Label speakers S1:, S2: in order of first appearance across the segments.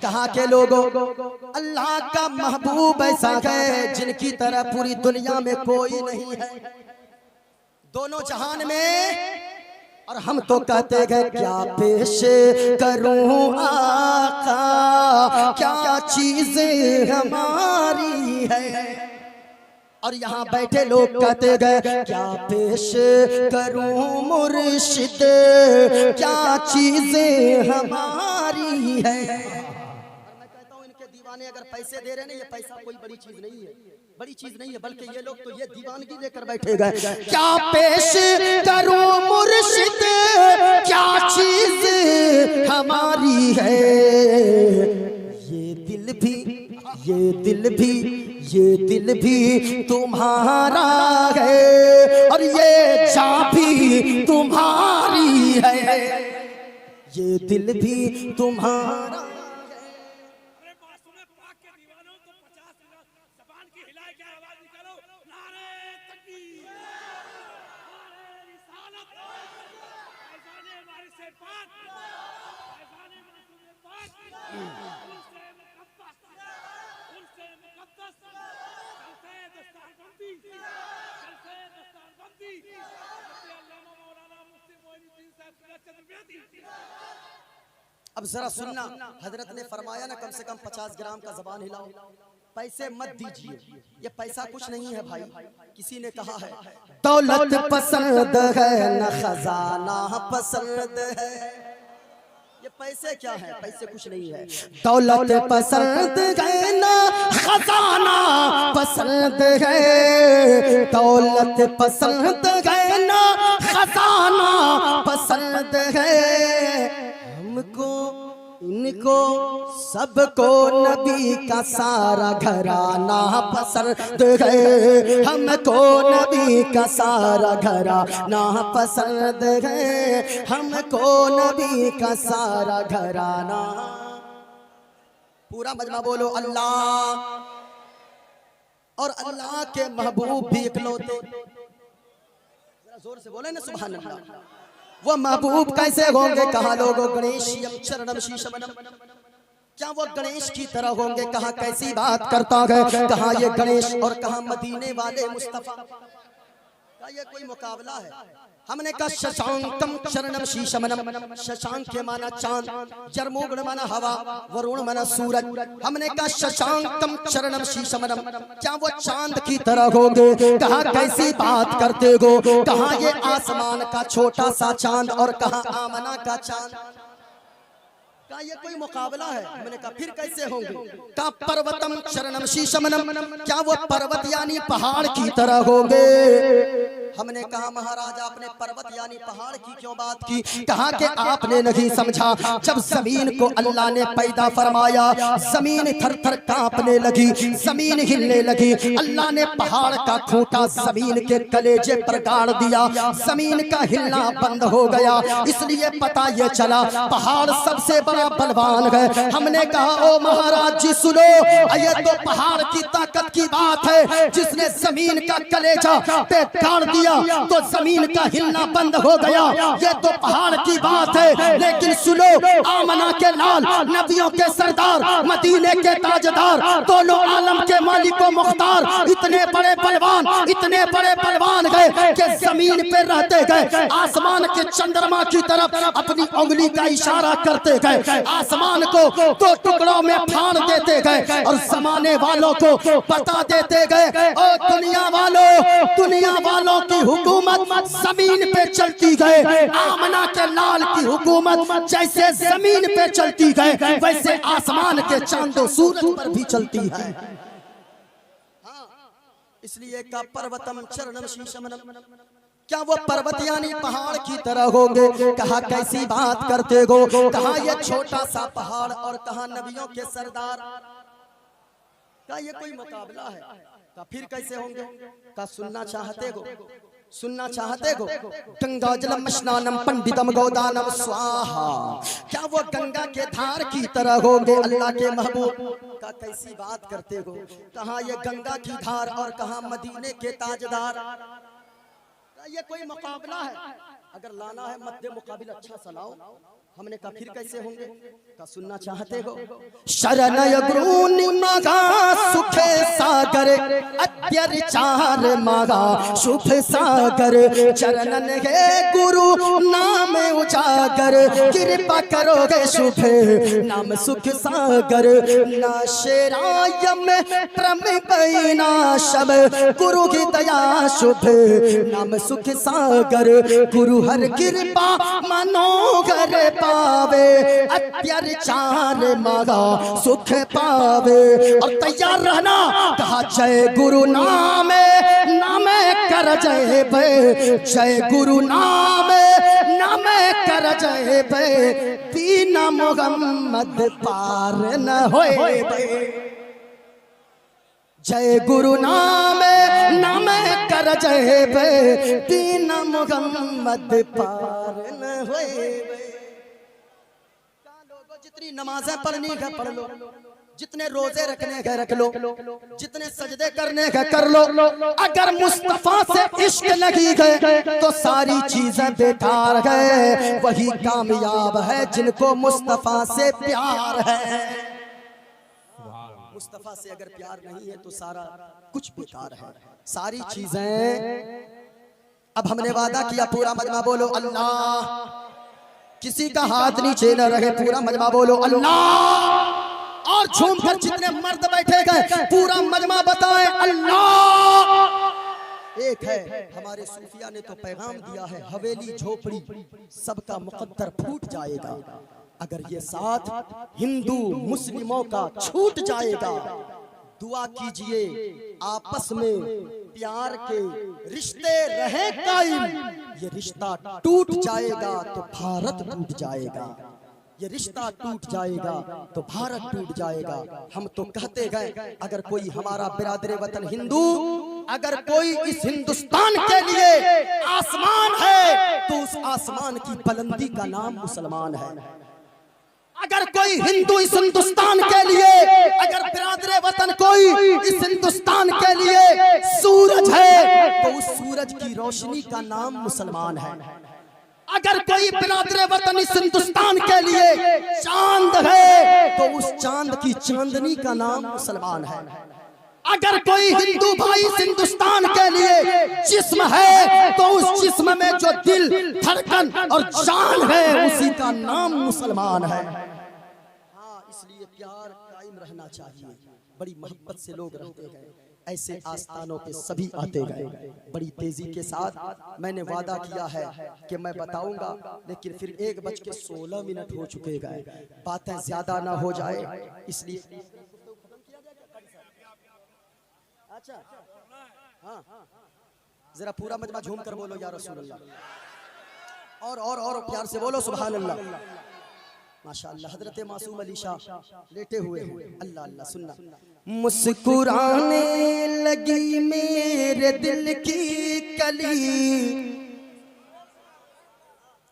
S1: कहाँ के लोगों, अल्लाह का महबूब ऐसा है जिनकी तरह पूरी दुनिया में कोई नहीं है, दोनों जहान में। और हम तो कहते हैं क्या पेश करूं आका, क्या चीजें हमारी है। और यहाँ बैठे लोग कहते गए क्या पेश करूं मुर्शिद, क्या चीजें हमारी है। और मैं कहता हूँ इनके दीवाने अगर पैसे दे रहे हैं, ये पैसा कोई बड़ी चीज नहीं है, बड़ी चीज नहीं है, बल्कि ये लोग तो ये दीवानगी लेकर बैठे गए। क्या पेश करूं मुर्शिद, क्या चीज हमारी है। ये दिल भी, ये दिल भी, ये दिल भी तुम्हारा है, और ये जान भी तुम्हारी है। ये दिल भी तुम्हारा। अब जरा सुनना, हजरत ने फरमाया ना कम से कम 50 ग्राम का ज़बान हिलाओ, पैसे मत दीजिए, ये पैसा कुछ नहीं है भाई। किसी ने कहा है दौलत पसंद है न खजाना पसंद है। ये पैसे क्या है, पैसे कुछ नहीं है। दौलत पसंद है ना खजाना पसंद है, दौलत पसंद है ना खजाना पसंद है। हमको इनको सबको नबी का सारा घराना पसंद है, हमको नबी का सारा घराना पसंद है, हमको नबी का सारा घराना। पूरा मजमा बोलो अल्लाह। और अल्लाह के महबूब भी इकलौते, जरा जोर से बोले ना सुभान अल्लाह। वो महबूब कैसे होंगे, कहा लोगों गणेश चरणम शीशमनम, क्या वो गणेश की तरह होंगे। कहा कैसी बात करता है, कहा ये गणेश और कहा मदीने वाले मुस्तफा, क्या ये कोई मुकाबला है। हमने कहा शशांकम चरणम शीशमनम, शशांक के माना चांद, जरमोगण माना हवा, वरुण माना सूरज। हमने कहा शशांकम चरणम शीशमनम, क्या वो चांद की तरह होंगे। कहा कैसी बात करते हो, कहा ये आसमान का छोटा सा चांद और कहा आमना का चांद, क्या ये कोई मुकाबला है। मैंने कहा फिर कैसे होंगे। कहा पर्वतम चरणम शीशमनम, क्या वो पर्वत यानी पहाड़ की तरह होंगे। हमने कहा महाराज आपने पर्वत यानी पहाड़ की क्यों बात की। कहा कि आपने नहीं समझा, जब जमीन को अल्लाह ने पैदा फरमाया, जमीन थर थर कांपने लगी, जमीन हिलने लगी। अल्लाह ने पहाड़ का खूंटा जमीन के कलेजे पर गाड़ दिया, जमीन का हिलना बंद हो गया। इसलिए पता ये चला पहाड़ सबसे बड़ा बलवान है। हमने कहा ओ महाराज जी सुनो, ये तो पहाड़ की ताकत की बात है, जिसने जमीन का कलेजा पे गाड़ दिया तो जमीन का हिलना बंद हो गया। ये तो पहाड़ की बात है। लेकिन सुनो, आमना के लाल, नबियों के सरदार, मदीने के ताजदार, दोनों आलम के मालिक व मुख्तार, इतने बड़े बलवान, इतने बड़े बलवान गए कि जमीन पे रहते गए आसमान के चंद्रमा की तरफ अपनी उंगली का इशारा करते गए, आसमान को दो टुकड़ों में फाड़ देते गए और जमाने वालों को बता देते गए ओ दुनिया वालों की हुकूमत जमीन पे चलती गए। आमना के लाल की हुकूमत जैसे जमीन पे चलती गए, वैसे आसमान के चांदो सूरज पर भी चलती है। इसलिए का पर्वतम चरणम शीशमनम, क्या वो पर्वत यानी पहाड़ की तरह होंगे। कहा कैसी बात करते हो, कहा ये छोटा सा पहाड़ और कहा नबियों के सरदार, क्या ये कोई मुकाबला है। का फिर कैसे होंगे। का सुनना चाहते हो, सुनना चाहते हो। गंगा जलम स्नानम पंडितम गोदानम स्वाहा, क्या वो गंगा के धार की तरह होंगे अल्लाह के महबूब। का कैसी बात करते हो। कहा ये गंगा की धार और कहा मदीने के ताजदार, ये कोई मुकाबला है। अगर लाना है मध्य मुकाबिल अच्छा सा लाओ, हमने कहा फिर कैसे होंगे? का सुनना चाहते हो? शरणय गुरुनि मागा सुख सागर, अत्याचार मागा शुभ सागर। चरणन है गुरु नाम उजागर, कृपा करोगे शुभ नाम सुख सागर। ना शेराय में त्रम बैना शब, गुरु की दया शुभ नाम सुख सागर। गुरु हर कृपा मनोगर पावे, अत्याचार मागा सुख पावे। और तैयार रहना, कहा जय गुरु नामे नामे कर जय भे, जय गुरु नामे नामे कर जय भे। बिना मोहम्मद पार न होए भे, जय गुरु नामे नामे कर जय भे। बिना मोहम्मद पार न होए भे। जितनी नमाजें पढ़नी है पढ़ लो, जितने रोजे रखने हैं रख लो, जितने सजदे करने हैं कर लो। अगर मुस्तफा से इश्क नहीं गए तो सारी चीजें बेकार है। वही कामयाब है जिनको मुस्तफा से प्यार है। मुस्तफा से अगर प्यार नहीं है तो सारा कुछ बेकार है, सारी चीजें। अब हमने वादा किया, पूरा मजमा बोलो अल्लाह। किसी का हाथ नीचे न रहे, पूरा मजमा बोलो अल्लाह। और झूमकर जितने मर्द बैठे गए पूरा मजमा बताएं अल्लाह। एक है हमारे सूफिया ने तो पैगाम दिया है, हवेली झोपड़ी सबका मुकद्दर फूट जाएगा। अगर ये साथ हिंदू मुस्लिमों का छूट जाएगा, दुआ कीजिए आपस में प्यार के रिश्ते रहे कायम। ये रिश्ता टूट जाएगा तो भारत टूट जाएगा, ये रिश्ता टूट जाएगा तो भारत टूट जाएगा। हम तो कहते गए, अगर कोई हमारा बिरादरे वतन हिंदू, अगर कोई इस हिंदुस्तान के लिए आसमान है तो उस आसमान की बुलंदी का नाम मुसलमान है। अगर कोई हिंदू इस हिंदुस्तान के लिए, अगर बिरादरे वतन कोई इस हिंदुस्तान के लिए सूरज है तो उस सूरज की रोशनी का नाम मुसलमान है। अगर कोई बिरादरे वतन इस हिंदुस्तान के लिए चांद है तो उस चांद की चांदनी का नाम मुसलमान है। अगर कोई हिंदू भाई इस हिंदुस्तान के लिए जिस्म है तो उस जिस्म में जो दिल, धड़कन और जान है उसी का नाम मुसलमान है। हाँ, इसलिए प्यार कायम रहना चाहिए। बड़ी मोहब्बत से लोग रहते गए, ऐसे आस्थानों पे सभी आते गए बड़ी तेजी के साथ। मैंने वादा किया है कि मैं बताऊंगा, लेकिन फिर 1:16 हो चुके गए, बातें ज्यादा ना हो जाए इसलिए। अच्छा हाँ, जरा पूरा मजमा झूम कर बोलो या रसूल अल्लाह। और प्यार से बोलो सुभान अल्लाह। माशाअल्लाह। हजरत मासूम अली शाह लेटे हुए हैं। अल्लाह अल्लाह। सुनना, मुस्कुराने लगी मेरे दिल की कली।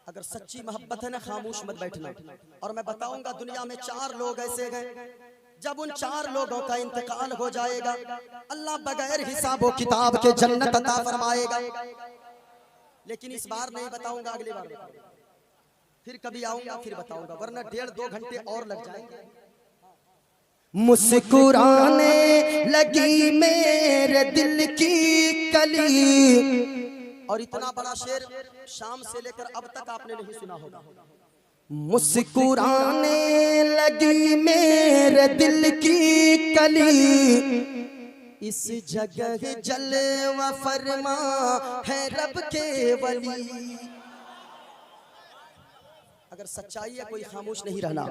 S1: अगर सच्ची मोहब्बत है ना, खामोश मत बैठना। और मैं बताऊंगा, दुनिया में 4 लोग ऐसे गए, जब उन 4 लोगों का इंतकाल हो जाएगा, अल्लाह बगैर हिसाब व किताब के जन्नत अता फरमाएगा। लेकिन इस बार नहीं बताऊंगा, अगली बार फिर कभी आऊंगा फिर बताऊंगा, वरना 1.5-2 घंटे और लग जाएंगे। मुस्कुराने लगी मेरे दिल की कली। और इतना बड़ा शेर शाम से लेकर अब तक आपने नहीं सुना होगा। मुस्कुराने लगी मेरे दिल की कली, इस जगह जलवा फरमा है रब के वली। अगर सच्चाई है कोई खामोश नहीं रहना।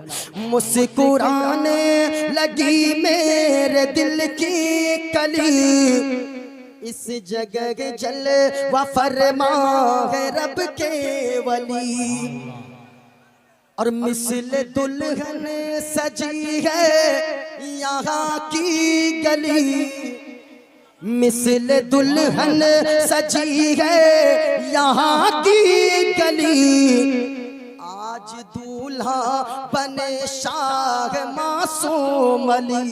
S1: मुस्कुराने लगी मेरे दिल की कली, इस जगह जलवा फरमा है रब के वली। और मिस्ल दुल्हन सजी है यहाँ की गली, मिस्ल दुल्हन सजी है यहाँ की गली। आज दूल्हा बने शाह मासूम अली।